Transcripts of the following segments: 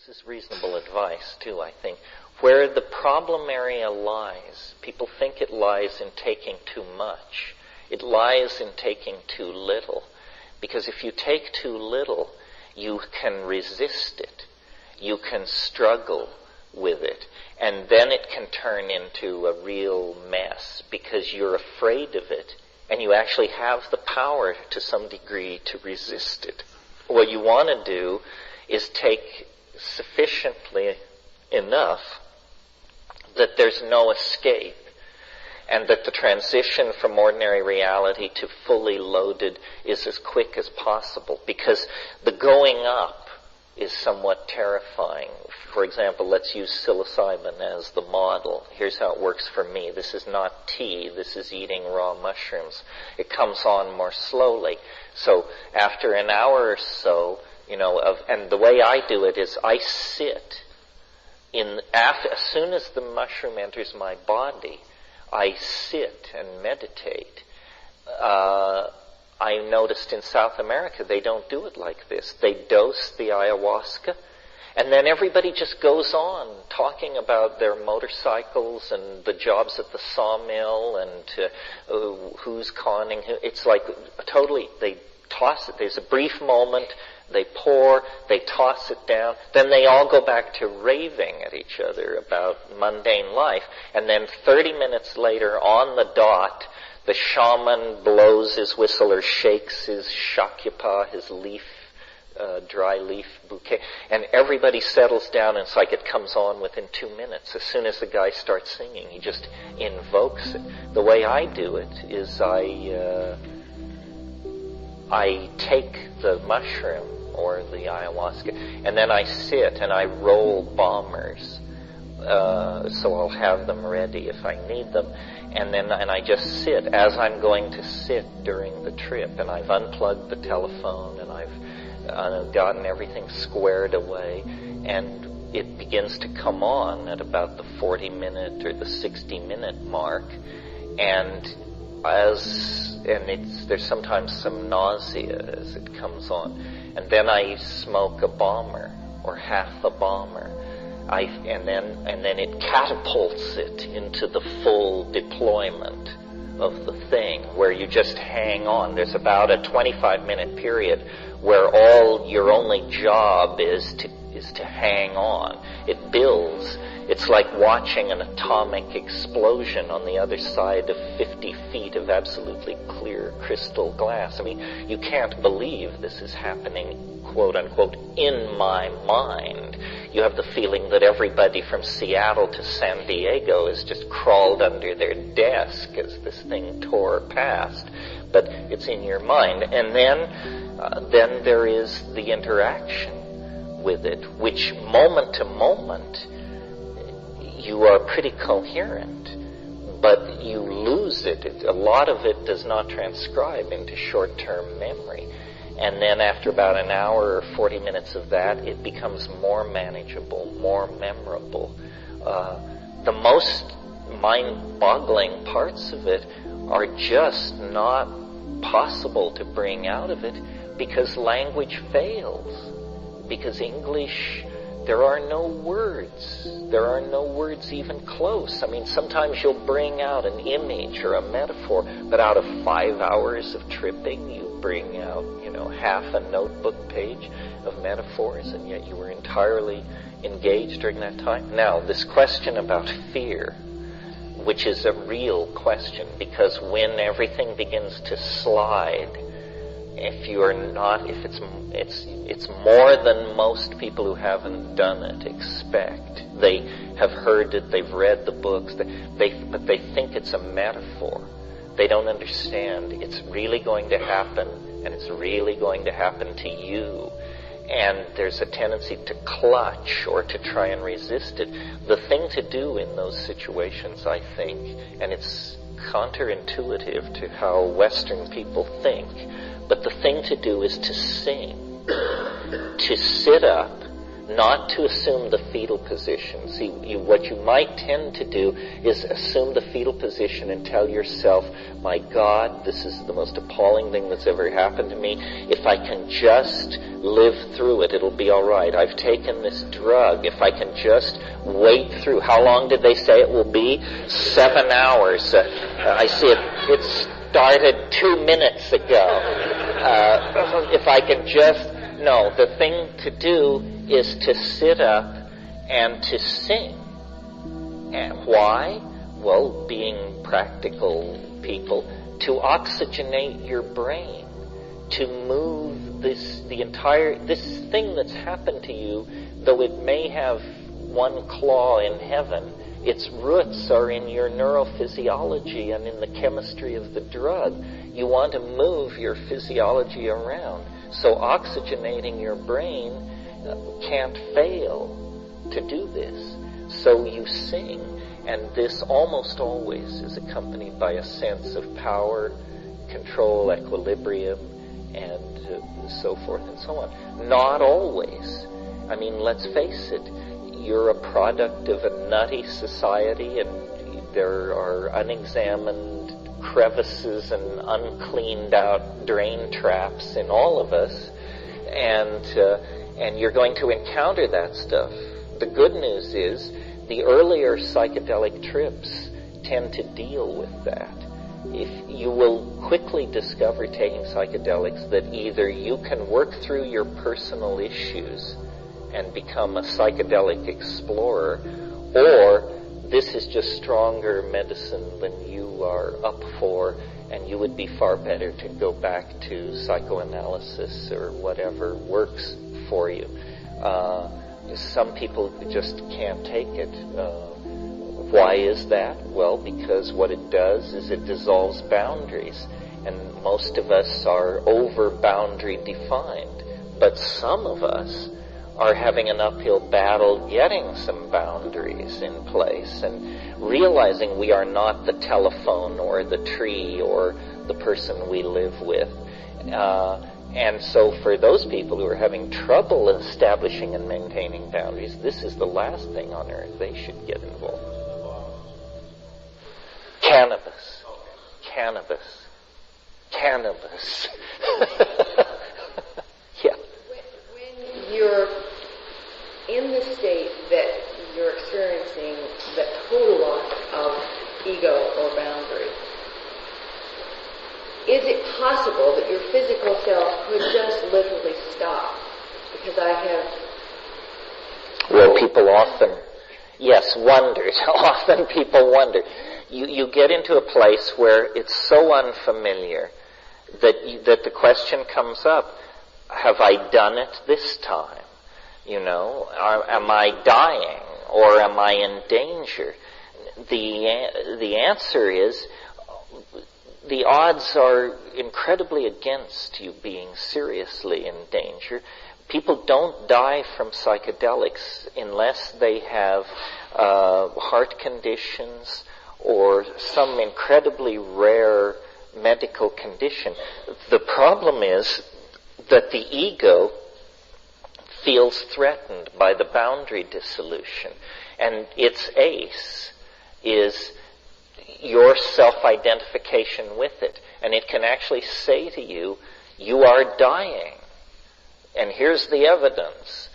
This is reasonable advice, too, I think. Where the problem area lies, people think it lies in taking too much. It lies in taking too little. Because if you take too little, you can resist it. You can struggle with it. And then it can turn into a real mess because you're afraid of it. And you actually have the power to some degree to resist it. What you want to do is take sufficiently enough that there's no escape, and that the transition from ordinary reality to fully loaded is as quick as possible, because the going up is somewhat terrifying. For example, let's use psilocybin as the model. Here's how it works for me. This is not tea. This is eating raw mushrooms. It comes on more slowly. So after an hour or so, and the way I do it is I sit as soon as the mushroom enters my body, I sit and meditate. I noticed in South America they don't do it like this. They dose the ayahuasca, and then everybody just goes on talking about their motorcycles and the jobs at the sawmill and who's conning who. It's like totally, they toss it. There's a brief moment, they pour, they toss it down, then they all go back to raving at each other about mundane life, and then 30 minutes later, on the dot, the shaman blows his whistle or shakes his shakyapa, his leaf, dry leaf bouquet, and everybody settles down, and it's like it comes on within 2 minutes. As soon as the guy starts singing, he just invokes it. The way I do it is I take the mushroom or the ayahuasca, and then I sit and I roll bombers. So I'll have them ready if I need them. And I just sit as I'm going to sit during the trip, and I've unplugged the telephone, and I've gotten everything squared away, and it begins to come on at about the 40-minute or the 60-minute mark, and there's sometimes some nausea as it comes on, and then I smoke a bomber or half a bomber. And then it catapults it into the full deployment of the thing, where you just hang on. There's about a 25-minute period where your only job is to hang on. It builds. It's like watching an atomic explosion on the other side of 50 feet of absolutely clear crystal glass. I mean, you can't believe this is happening, quote unquote, in my mind. You have the feeling that everybody from Seattle to San Diego has just crawled under their desk as this thing tore past. But it's in your mind. And then there is the interaction with it, which moment to moment you are pretty coherent, but you lose it. A lot of it does not transcribe into short-term memory. And then after about an hour or 40 minutes of that, it becomes more manageable, more memorable. The most mind-boggling parts of it are just not possible to bring out of it because language fails. Because English, there are no words. There are no words even close. I mean, sometimes you'll bring out an image or a metaphor, but out of 5 hours of tripping, you bring out, half a notebook page of metaphors, and yet you were entirely engaged during that time. Now, this question about fear, which is a real question, because when everything begins to slide, if it's more than most people who haven't done it expect. They have heard it, they've read the books, but they think it's a metaphor. They don't understand it's really going to happen, and it's really going to happen to you. And there's a tendency to clutch or to try and resist it. The thing to do in those situations, I think, and it's counterintuitive to how Western people think, but the thing to do is to sing, to sit up not to assume the fetal position. See, what you might tend to do is assume the fetal position and tell yourself, my God, this is the most appalling thing that's ever happened to me. If I can just live through it, it'll be all right. I've taken this drug. If I can just wait through, how long did they say it will be? 7 hours. I see it started 2 minutes ago. If I can just... No, the thing to do is to sit up and to sing. And why? Well, being practical people, to oxygenate your brain, to move this thing that's happened to you, though it may have one claw in heaven, its roots are in your neurophysiology and in the chemistry of the drug. You want to move your physiology around. So oxygenating your brain can't fail to do this. So you sing, and this almost always is accompanied by a sense of power, control, equilibrium, and so forth and so on. Not always. I mean, let's face it, you're a product of a nutty society, and there are unexamined crevices and uncleaned out drain traps in all of us, and you're going to encounter that stuff. The good news is the earlier psychedelic trips tend to deal with that. If you will quickly discover taking psychedelics that either you can work through your personal issues and become a psychedelic explorer, or this is just stronger medicine than you are up for, and you would be far better to go back to psychoanalysis or whatever works for you. Some people just can't take it. Why is that? Well, because what it does is it dissolves boundaries, and most of us are over boundary defined, but some of us are having an uphill battle getting some boundaries in place and realizing we are not the telephone or the tree or the person we live with. And so for those people who are having trouble establishing and maintaining boundaries, this is the last thing on earth they should get involved with. Cannabis. Cannabis. Cannabis. Yeah. When you're in the state that you're experiencing the total loss of ego or boundary, is it possible that your physical self could just literally stop? Because I have... Well, people often, yes, wondered. Often people wonder. You get into a place where it's so unfamiliar that the question comes up, have I done it this time? You know, am I dying or am I in danger? The answer is the odds are incredibly against you being seriously in danger. People don't die from psychedelics unless they have heart conditions or some incredibly rare medical condition. The problem is that the ego feels threatened by the boundary dissolution. And its ace is your self-identification with it. And it can actually say to you, you are dying. And here's the evidence.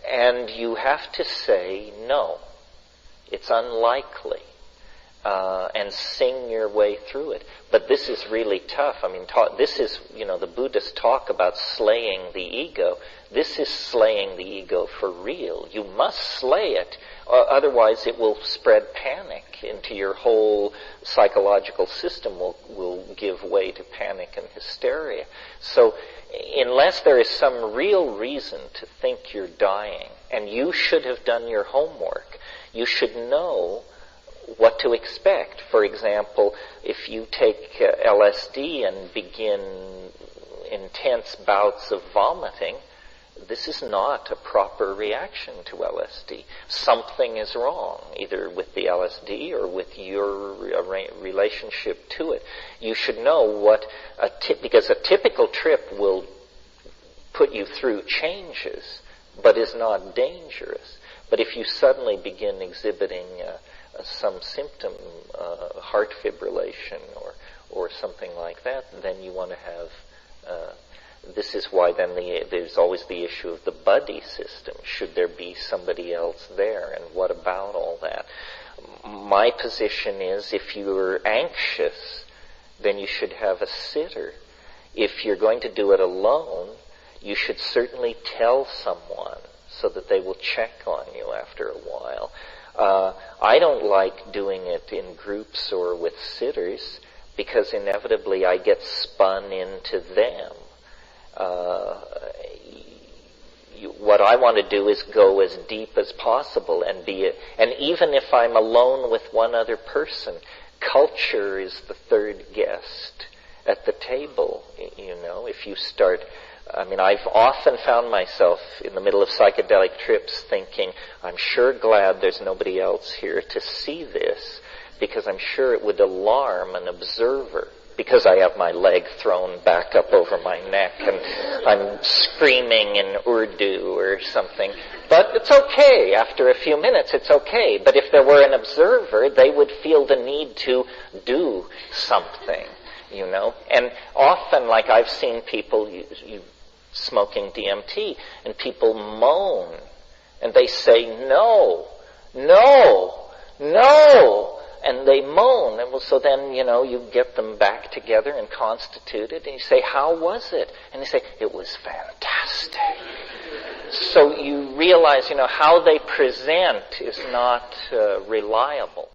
And you have to say, no, it's unlikely. And sing your way through it. But this is really tough. I mean, this is, the Buddhists talk about slaying the ego. This is slaying the ego for real. You must slay it, otherwise it will spread panic into your whole psychological system will give way to panic and hysteria. So unless there is some real reason to think you're dying, and you should have done your homework, you should know what to expect. For example, if you take LSD and begin intense bouts of vomiting, this is not a proper reaction to LSD. Something is wrong, either with the LSD or with your relationship to it. You should know what because a typical trip will put you through changes, but is not dangerous. But if you suddenly begin exhibiting some symptom, heart fibrillation or something like that, then you want to have, this is why then there's always the issue of the buddy system. Should there be somebody else there, and what about all that? My position is, if you're anxious, then you should have a sitter. If you're going to do it alone, you should certainly tell someone so that they will check on you after a while. I don't like doing it in groups or with sitters because inevitably I get spun into them. What I want to do is go as deep as possible and and even if I'm alone with one other person, culture is the third guest at the table. If you start, I've often found myself in the middle of psychedelic trips thinking, I'm sure glad there's nobody else here to see this, because I'm sure it would alarm an observer, because I have my leg thrown back up over my neck and I'm screaming in Urdu or something. But it's okay. After a few minutes, it's okay. But if there were an observer, they would feel the need to do something, And often, like I've seen people smoking DMT, and people moan, and they say, no, no, no. And they moan, and so then, you get them back together and constituted, and you say, how was it? And they say, it was fantastic. So you realize, how they present is not reliable.